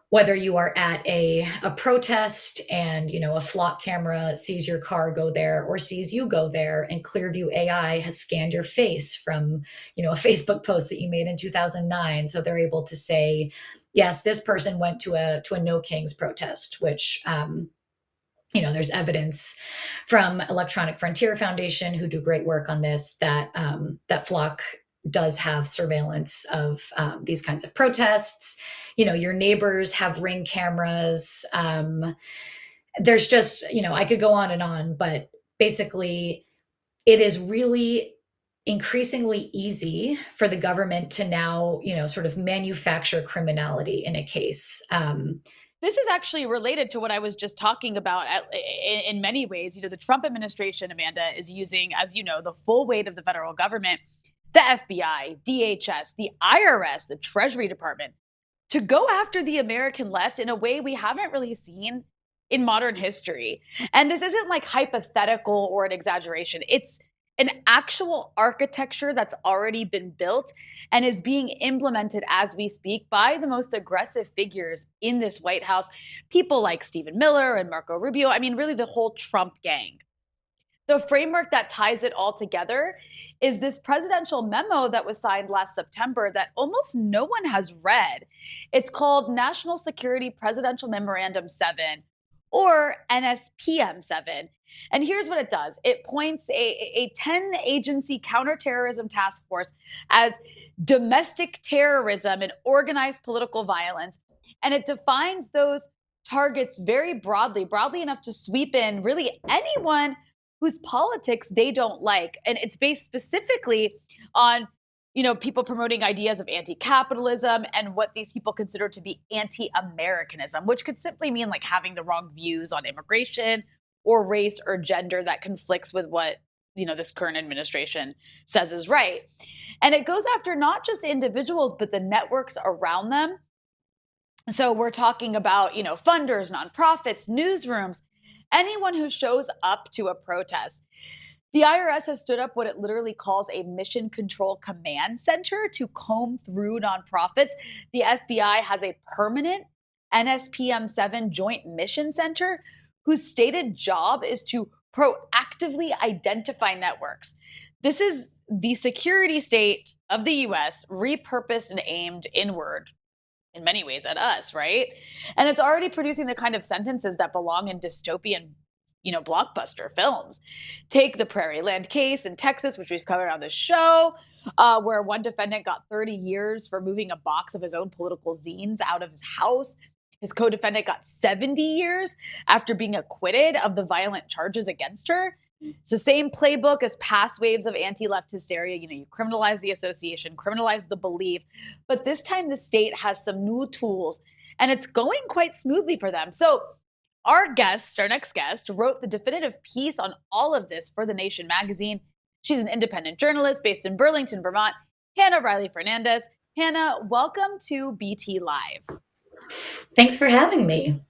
whether you are at a protest and a flock camera sees your car go there or sees you go there, and Clearview AI has scanned your face from a Facebook post that you made in 2009, so they're able to say, yes, this person went to a No Kings protest, which there's evidence from Electronic Frontier Foundation, who do great work on this, that that Flock does have surveillance of these kinds of protests. Your neighbors have Ring cameras. There's just, I could go on and on, but basically, it is really increasingly easy for the government to now, sort of manufacture criminality in a case. This is actually related to what I was just talking about in many ways. The Trump administration, Amanda, is using, as you know, the full weight of the federal government, the FBI, DHS, the IRS, the Treasury Department, to go after the American left in a way we haven't really seen in modern history. And this isn't like hypothetical or an exaggeration. It's an actual architecture that's already been built and is being implemented as we speak by the most aggressive figures in this White House, people like Stephen Miller and Marco Rubio. I mean, really the whole Trump gang. The framework that ties it all together is this presidential memo that was signed last September that almost no one has read. It's called National Security Presidential Memorandum 7, or NSPM 7. And here's what it does. It points a 10-agency counterterrorism task force as domestic terrorism and organized political violence. And it defines those targets very broadly enough to sweep in really anyone whose politics they don't like. And it's based specifically on people promoting ideas of anti-capitalism and what these people consider to be anti-Americanism, which could simply mean like having the wrong views on immigration or race or gender that conflicts with what this current administration says is right. And it goes after not just individuals, but the networks around them. So we're talking about, funders, nonprofits, newsrooms, anyone who shows up to a protest. The IRS has stood up what it literally calls a mission control command center to comb through nonprofits. The FBI has a permanent NSPM 7 joint mission center whose stated job is to proactively identify networks. This is the security state of the US repurposed and aimed inward in many ways at us, right? And it's already producing the kind of sentences that belong in dystopian blockbuster films. Take the Prairieland case in Texas, which we've covered on the show, where one defendant got 30 years for moving a box of his own political zines out of his house. His co-defendant got 70 years after being acquitted of the violent charges against her. It's the same playbook as past waves of anti-left hysteria. You criminalize the association, criminalize the belief, but this time the state has some new tools and it's going quite smoothly for them. So our next guest, wrote the definitive piece on all of this for The Nation magazine. She's an independent journalist based in Burlington, Vermont, Hannah Riley Fernandez. Hannah, welcome to BT Live. Thanks for having me.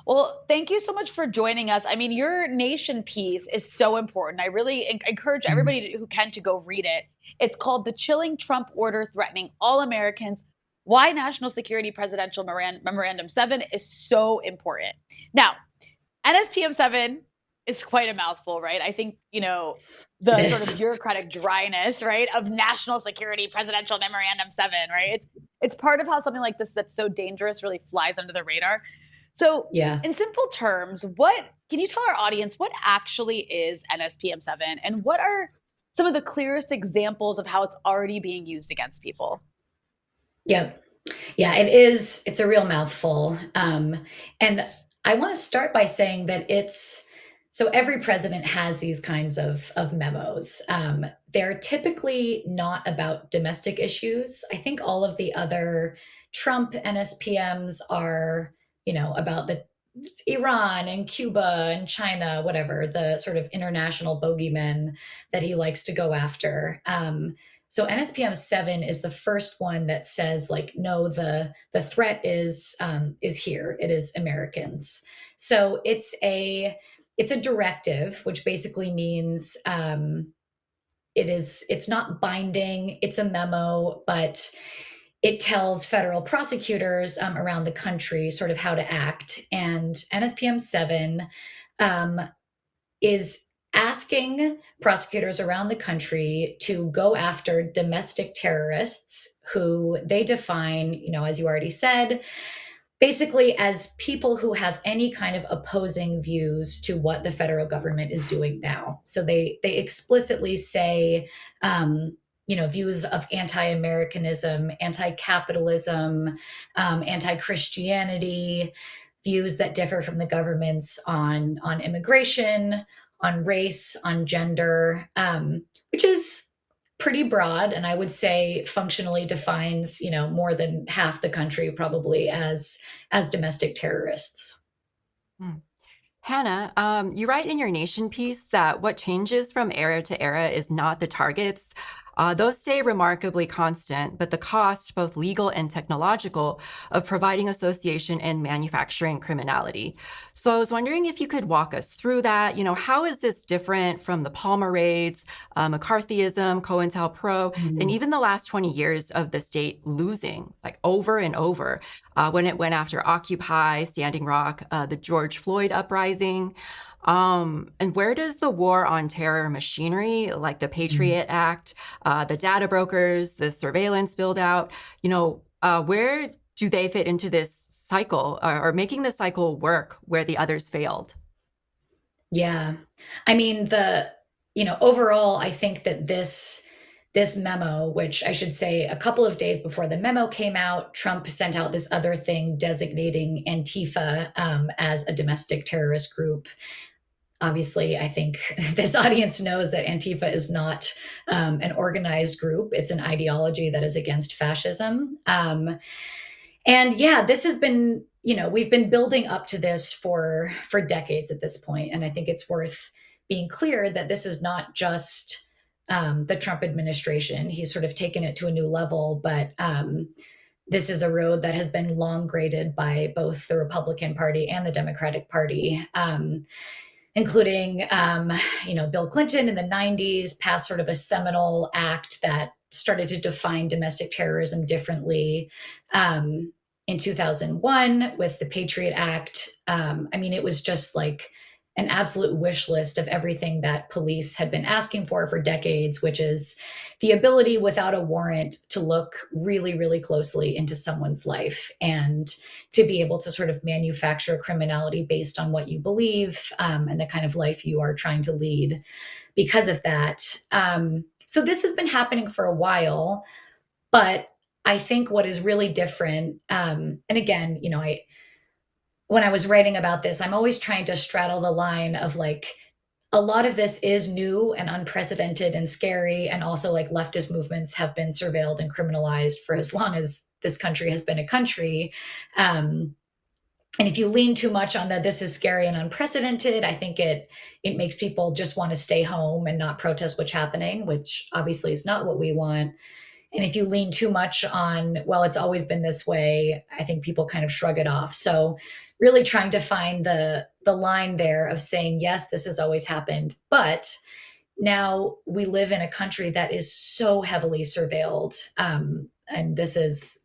Well, thank you so much for joining us. I mean, your Nation piece is so important. I really encourage everybody who can to go read it. It's called The Chilling Trump Order Threatening All Americans: Why National Security Presidential Memorandum 7 is so important. Now, NSPM 7 is quite a mouthful, right? I think, the sort of bureaucratic dryness, right, of National Security Presidential Memorandum 7, right? It's part of how something like this that's so dangerous really flies under the radar. So in simple terms, can you tell our audience what actually is NSPM 7 and what are some of the clearest examples of how it's already being used against people? Yeah, it is. It's a real mouthful. And I want to start by saying that so every president has these kinds of memos. They're typically not about domestic issues. I think all of the other Trump NSPMs are, about it's Iran and Cuba and China, whatever, the sort of international bogeymen that he likes to go after. So NSPM 7 is the first one that says, like, no, the threat is here. It is Americans. So it's a directive, which basically means it's not binding. It's a memo, but it tells federal prosecutors around the country sort of how to act. And NSPM 7 um, is asking prosecutors around the country to go after domestic terrorists who they define, as you already said, basically as people who have any kind of opposing views to what the federal government is doing now. So they explicitly say, views of anti-Americanism, anti-capitalism, anti-Christianity, views that differ from the government's on immigration, on race, on gender, which is pretty broad, and I would say functionally defines more than half the country probably as domestic terrorists. Hmm. Hannah, you write in your Nation piece that what changes from era to era is not the targets. Those stay remarkably constant, but the cost, both legal and technological, of providing association and manufacturing criminality. So I was wondering if you could walk us through that. How is this different from the Palmer raids, McCarthyism, COINTELPRO, and even the last 20 years of the state losing, like over and over, when it went after Occupy, Standing Rock, the George Floyd uprising? And where does the war on terror machinery, like the Patriot Act, the data brokers, the surveillance build out, where do they fit into this cycle or making the cycle work where the others failed? Yeah. I mean, overall, I think that this memo, which I should say a couple of days before the memo came out, Trump sent out this other thing designating Antifa as a domestic terrorist group. Obviously, I think this audience knows that Antifa is not an organized group. It's an ideology that is against fascism. And yeah, this has been, we've been building up to this for decades at this point. And I think it's worth being clear that this is not just the Trump administration. He's sort of taken it to a new level, but this is a road that has been long graded by both the Republican Party and the Democratic Party. Including, Bill Clinton in the 90s passed sort of a seminal act that started to define domestic terrorism differently. In 2001 with the Patriot Act, it was just like an absolute wish list of everything that police had been asking for decades, which is the ability without a warrant to look really, really closely into someone's life and to be able to sort of manufacture criminality based on what you believe and the kind of life you are trying to lead because of that. So this has been happening for a while, but I think what is really different, and again, when I was writing about this, I'm always trying to straddle the line of like, a lot of this is new and unprecedented and scary. And also like leftist movements have been surveilled and criminalized for as long as this country has been a country. And if you lean too much on that, this is scary and unprecedented, I think it makes people just want to stay home and not protest what's happening, which obviously is not what we want. And if you lean too much on, well, it's always been this way, I think people kind of shrug it off. So really trying to find the line there of saying, yes, this has always happened, but now we live in a country that is so heavily surveilled. And this is,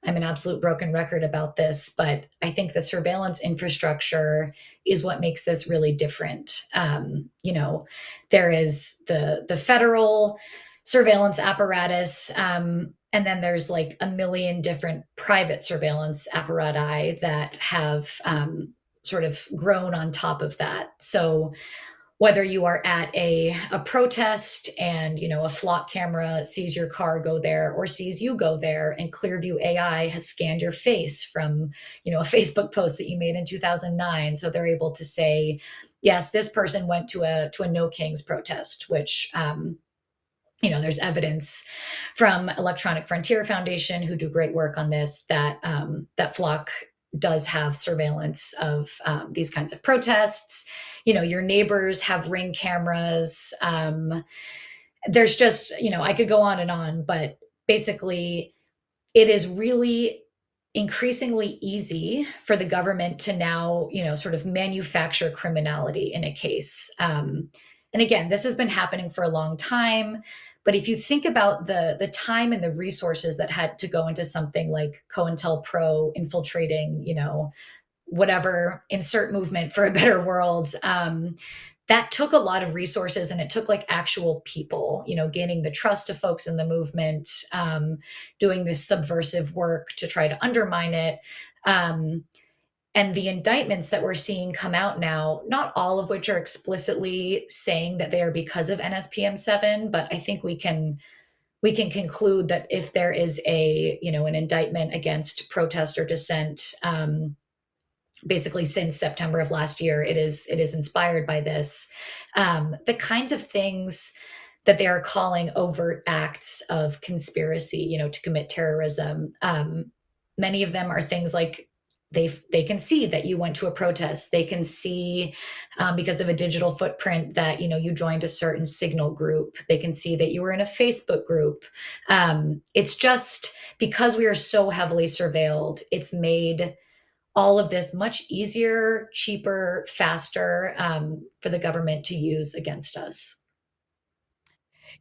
I'm an absolute broken record about this, but I think the surveillance infrastructure is what makes this really different. There is the federal surveillance apparatus. And then there's like a million different private surveillance apparati that have sort of grown on top of that. So whether you are at a protest and, a flock camera sees your car go there or sees you go there, and Clearview AI has scanned your face from, a Facebook post that you made in 2009. So they're able to say, yes, this person went to a No Kings protest, which, there's evidence from Electronic Frontier Foundation, who do great work on this, that that Flock does have surveillance of these kinds of protests. Your neighbors have Ring cameras. There's just, I could go on and on, but basically it is really increasingly easy for the government to now, sort of manufacture criminality in a case. And again, this has been happening for a long time, But if you think about the time and the resources that had to go into something like COINTELPRO infiltrating, whatever, insert movement for a better world, that took a lot of resources, and it took like actual people, gaining the trust of folks in the movement, doing this subversive work to try to undermine it. And the indictments that we're seeing come out now, not all of which are explicitly saying that they are because of NSPM 7, but I think we can conclude that if there is an indictment against protest or dissent, basically since September of last year, it is inspired by this. The kinds of things that they are calling overt acts of conspiracy, to commit terrorism. Many of them are things like they can see that you went to a protest. They can see, because of a digital footprint, that you joined a certain Signal group. They can see that you were in a Facebook group. It's just because we are so heavily surveilled, it's made all of this much easier, cheaper, faster, for the government to use against us.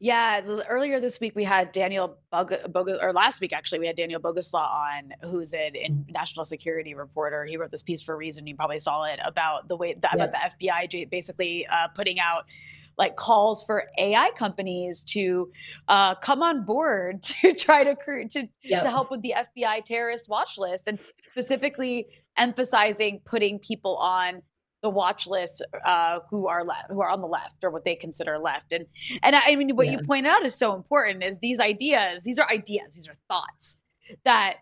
Yeah, earlier this week we had or last week actually, we had Daniel Boguslaw on, who's an national security reporter. He wrote this piece for Reason. You probably saw it about about the FBI basically putting out like calls for AI companies to come on board to try to help with the FBI terrorist watch list, and specifically emphasizing putting people on the watch list who are on the left, or what they consider left. And I mean, what you point out is so important, is these are thoughts that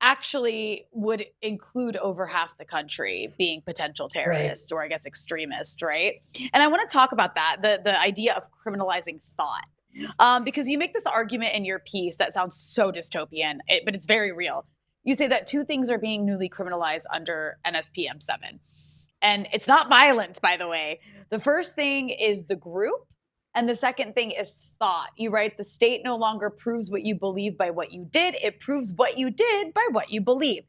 actually would include over half the country being potential terrorists, or I guess extremists, right? And I want to talk about that, the idea of criminalizing thought, because you make this argument in your piece that sounds so dystopian, but it's very real. You say that two things are being newly criminalized under NSPM 7. And it's not violence, by the way. The first thing is the group, and the second thing is thought. You write, the state no longer proves what you believe by what you did. It proves what you did by what you believe.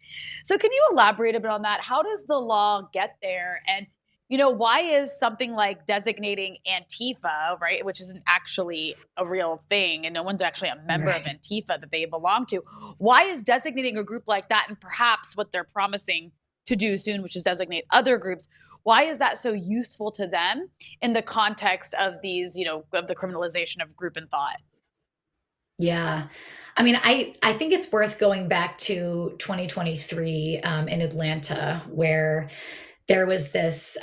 So can you elaborate a bit on that? How does the law get there? And, why is something like designating Antifa, right, which isn't actually a real thing, and no one's actually a member of Antifa that they belong to, why is designating a group like that, and perhaps what they're promising to do soon, which is designate other groups, why is that so useful to them in the context of these, of the criminalization of group and thought? Yeah. I mean, I think it's worth going back to 2023 in Atlanta, where there was this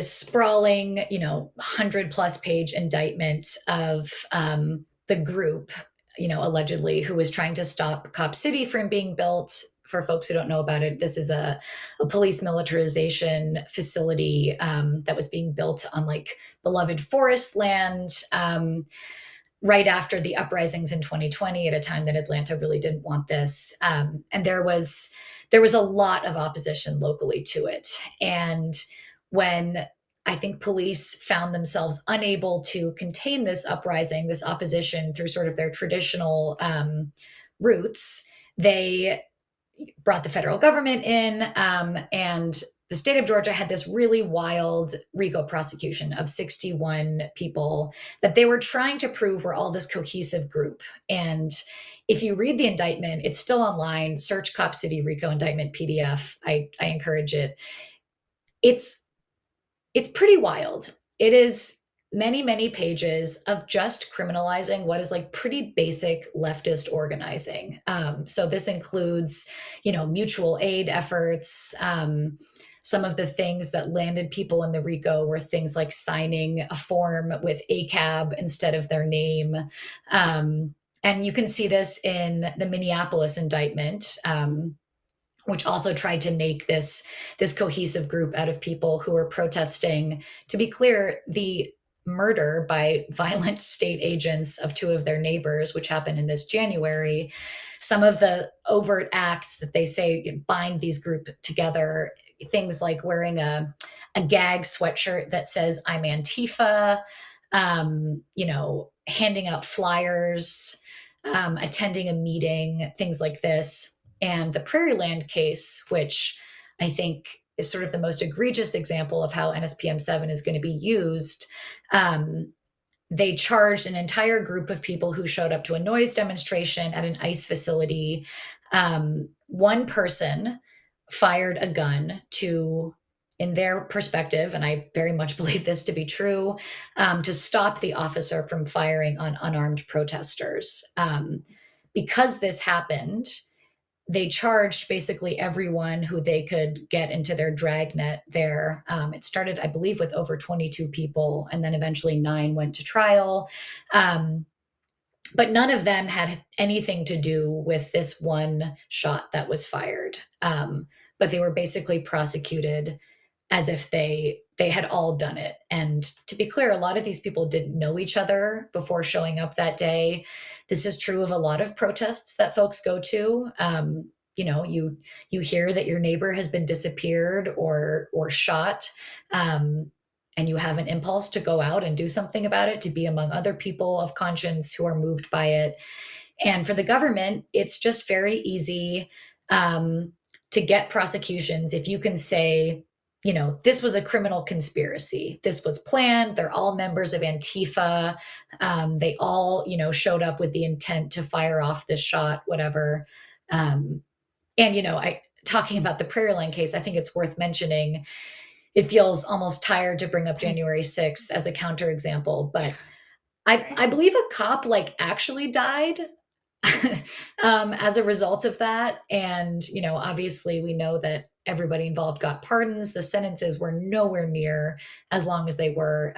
sprawling, 100+ page indictment of the group, allegedly, who was trying to stop Cop City from being built. For folks who don't know about it, this is a police militarization facility that was being built on like beloved forest land, right after the uprisings in 2020, at a time that Atlanta really didn't want this. And there was a lot of opposition locally to it. And when I think police found themselves unable to contain this uprising, this opposition, through sort of their traditional routes, they brought the federal government in, and the state of Georgia had this really wild RICO prosecution of 61 people that they were trying to prove were all this cohesive group. And if you read the indictment, it's still online. Search Cop City RICO indictment PDF. I encourage it. It's pretty wild. It is many, many pages of just criminalizing what is like pretty basic leftist organizing. So this includes, mutual aid efforts. Some of the things that landed people in the RICO were things like signing a form with ACAB instead of their name. And you can see this in the Minneapolis indictment, which also tried to make this cohesive group out of people who were protesting, to be clear, the murder by violent state agents of two of their neighbors, which happened in this January. Some of the overt acts that they say bind these groups together, things like wearing a gag sweatshirt that says "I'm Antifa," handing out flyers, attending a meeting, things like this. And the Prairieland case, which I think is sort of the most egregious example of how NSPM 7 is going to be used. they charged an entire group of people who showed up to a noise demonstration at an ICE facility. One person fired a gun to, in their perspective, and I very much believe this to be true, to stop the officer from firing on unarmed protesters. Because this happened, they charged basically everyone who they could get into their dragnet there. It started, I believe, with over 22 people, and then eventually 9 went to trial. But none of them had anything to do with this one shot that was fired. But they were basically prosecuted as if they had all done it. And to be clear, a lot of these people didn't know each other before showing up that day. This is true of a lot of protests that folks go to. You hear that your neighbor has been disappeared or shot, and you have an impulse to go out and do something about it, to be among other people of conscience who are moved by it. And for the government, it's just very easy to get prosecutions if you can say, this was a criminal conspiracy. This was planned. They're all members of Antifa. They all, showed up with the intent to fire off this shot, whatever. And, talking about the Prairieland case, I think it's worth mentioning. It feels almost tired to bring up January 6th as a counterexample, but I believe a cop actually died as a result of that. And, obviously we know that everybody involved got pardons. The sentences were nowhere near as long as they were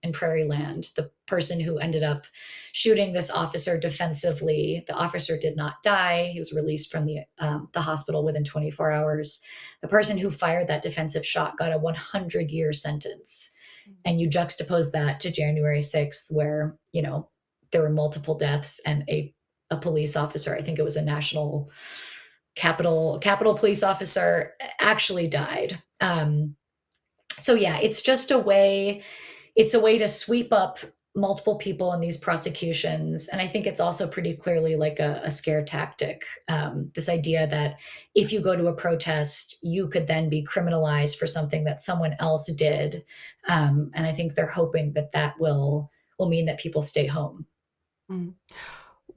in Prairieland. The person who ended up shooting this officer defensively, the officer did not die. He was released from the hospital within 24 hours. The person who fired that defensive shot got a 100-year sentence. And you juxtapose that to January 6th, where, there were multiple deaths and a police officer, I think it was a national Capitol police officer, actually died. So yeah, it's just a way to sweep up multiple people in these prosecutions. And I think it's also pretty clearly like a scare tactic. This idea that if you go to a protest, you could then be criminalized for something that someone else did. And I think they're hoping that will mean that people stay home. Mm.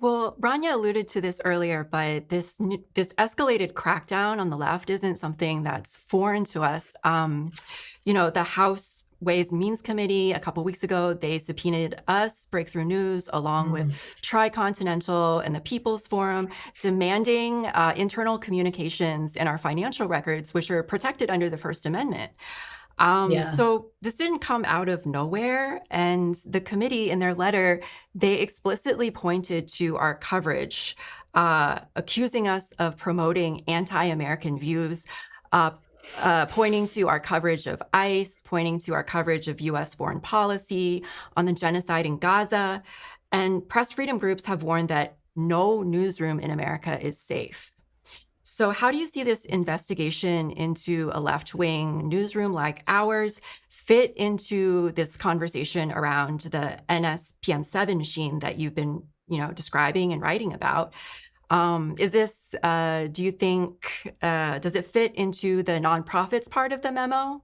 Well, Rania alluded to this earlier, but this escalated crackdown on the left isn't something that's foreign to us. The House Ways and Means Committee a couple weeks ago, they subpoenaed us, Breakthrough News, along with Tricontinental and the People's Forum, demanding internal communications and our financial records, which are protected under the First Amendment. So this didn't come out of nowhere. And the committee, in their letter, they explicitly pointed to our coverage, accusing us of promoting anti-American views, pointing to our coverage of ICE, pointing to our coverage of U.S. foreign policy on the genocide in Gaza. And press freedom groups have warned that no newsroom in America is safe. So how do you see this investigation into a left-wing newsroom like ours fit into this conversation around the NSPM7 machine that you've been, describing and writing about? Is this, do you think, does it fit into the nonprofits part of the memo?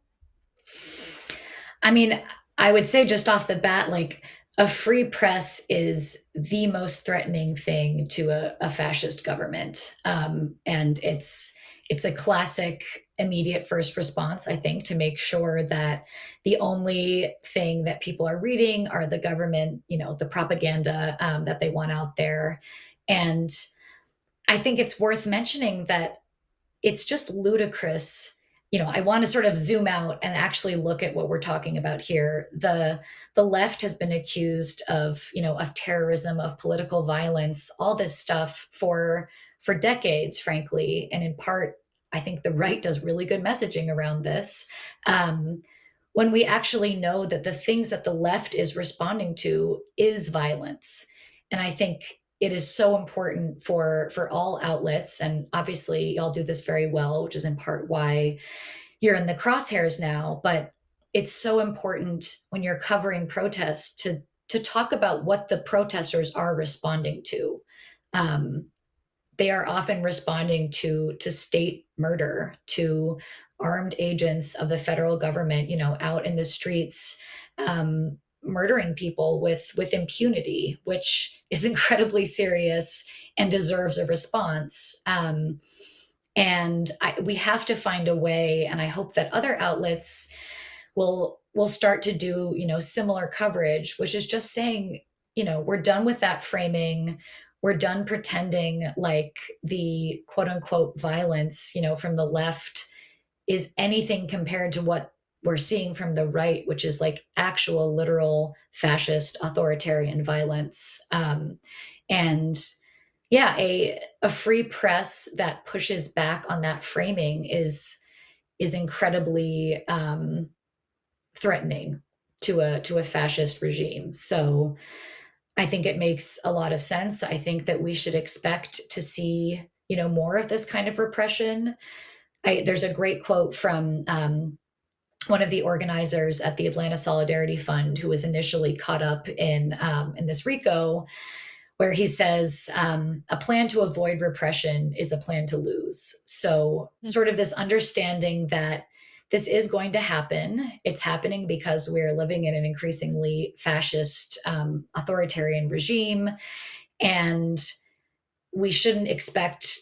I mean, I would say just off the bat, a free press is the most threatening thing to a fascist government. And it's a classic immediate first response, I think, to make sure that the only thing that people are reading are the government, the propaganda that they want out there. And I think it's worth mentioning that it's just ludicrous. I want to sort of zoom out and actually look at what we're talking about here. The left has been accused of, of terrorism, of political violence, all this stuff for decades, frankly. And in part, I think the right does really good messaging around this. When we actually know that the things that the left is responding to is violence. And I think it is so important for all outlets. And obviously y'all do this very well, which is in part why you're in the crosshairs now. But it's so important when you're covering protests to talk about what the protesters are responding to. They are often responding to state murder, to armed agents of the federal government, out in the streets, murdering people with impunity, which is incredibly serious and deserves a response. We have to find a way, and I hope that other outlets will start to do, similar coverage, which is just saying, we're done with that framing. We're done pretending like the quote unquote violence, from the left is anything compared to what we're seeing from the right, which is like actual literal fascist authoritarian violence. And yeah, a free press that pushes back on that framing is incredibly threatening to a fascist regime. So I think it makes a lot of sense. I think that we should expect to see, more of this kind of repression. There's a great quote from one of the organizers at the Atlanta Solidarity Fund, who was initially caught up in this RICO, where he says, a plan to avoid repression is a plan to lose. So sort of this understanding that this is going to happen. It's happening because we're living in an increasingly fascist, authoritarian regime. And we shouldn't expect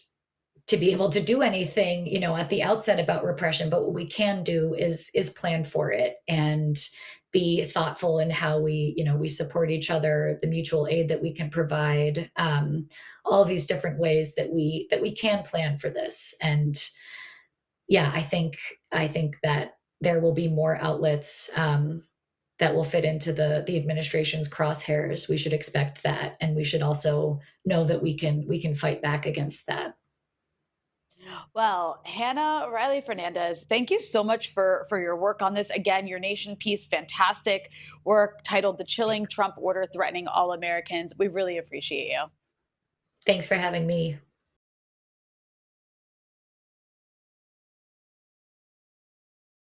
to be able to do anything, at the outset about repression. But what we can do is plan for it and be thoughtful in how we support each other, the mutual aid that we can provide, all of these different ways that we can plan for this. And yeah, I think that there will be more outlets that will fit into the administration's crosshairs. We should expect that, and we should also know that we can fight back against that. Well, Hannah Riley Fernandez, thank you so much for your work on this. Again, your Nation piece, fantastic work titled "The Chilling Trump Order Threatening All Americans." We really appreciate you. Thanks for having me.